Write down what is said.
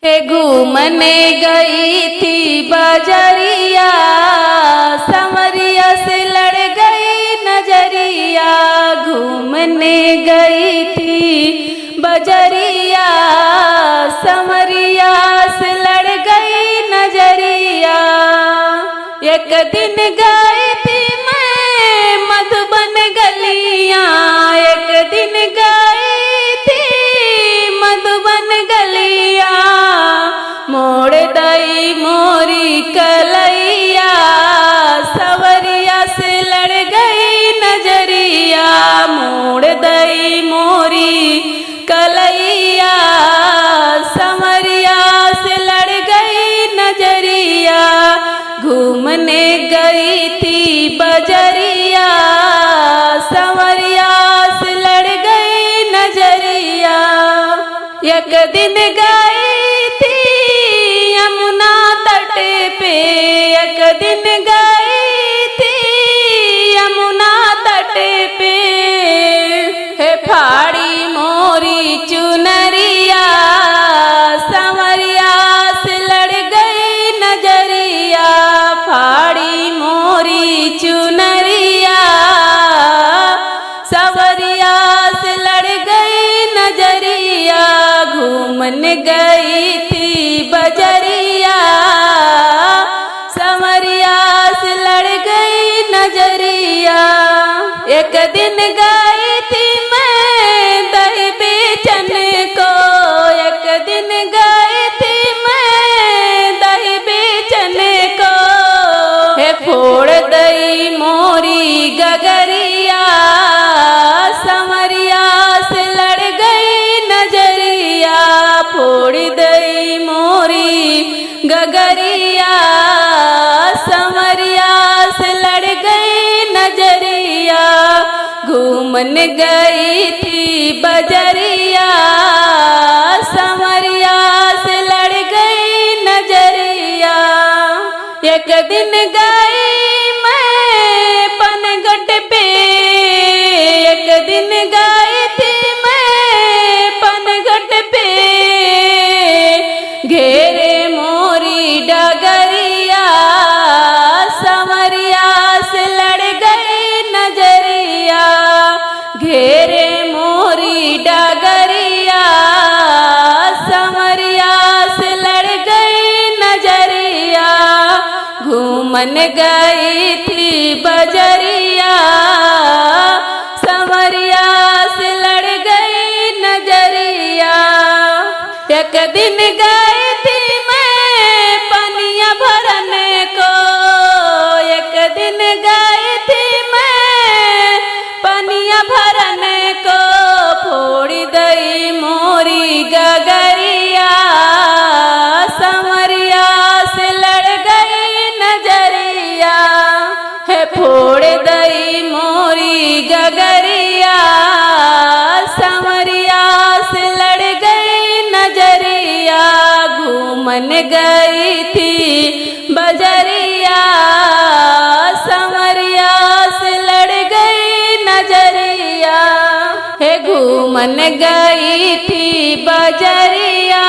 हे घूमने गई थी बजरिया, संवरिया से लड़ गई नजरिया। घूमने गई थी बजरिया, संवरिया से लड़ गई नजरिया। एक दिन गई थी मैं मधुबन गलियां, एक दिन गई थी मधुबन गलियां। मोड़ दई मोरी कलैया, सवरिया से लड़ गई नजरिया। मोड़ दई मोरी कलैया, सवरिया से लड़ गई नजरिया। घूमने गई थी बजरिया, संवरिया से लड़ गई नजरिया। एक दिन गई थी यमुना तट पे, एक दिन गई थी यमुना तट पे। हे फाड़ी मोरी चुनरिया, संवरिया से लड़ गई नजरिया। फाड़ी मोरी चुनरिया, संवरिया से लड़ गई नजरिया। घूमन गई थी बजरिया, संवरिया से लड़ गई नजरिया। एक दिन गई थी मैं दही बेचन को, एक दिन गई थी मैं दही बेचन को। हे फोड़ दई मोरी गगरिया, संवरिया से लड़ गई नजरिया। फोड़ दई मोरी गगरिया, संवरिया से लड़ गई नजरिया। घूमन गई थी बजरिया, संवरिया से लड़ गई नजरिया। एक दिन गई मैं पनघट पे, एक दिन गई थी मैं पनघट पे। घेरे मोरी डगरिया, संवरिया से लड़ गई नजरिया। घेरे मोरी डगरिया, संवरिया से लड़ गई नजरिया। घूमन गई थी बजरिया, संवरिया से लड़ गई नजरिया। एक दिन गई थी मैं पनिया भरने को, एक दिन गई थी मैं पनिया भरने को। फोड़ दई मोरी गगरिया, संवरिया से लड़ गई नजरिया। है फोड़ दई मोरी गगरिया, संवरिया से लड़ गई नजरिया। घूमन गई थी बजरिया, संवरिया से लड़ गई नजरिया। हे घूमन गई थी बजरिया,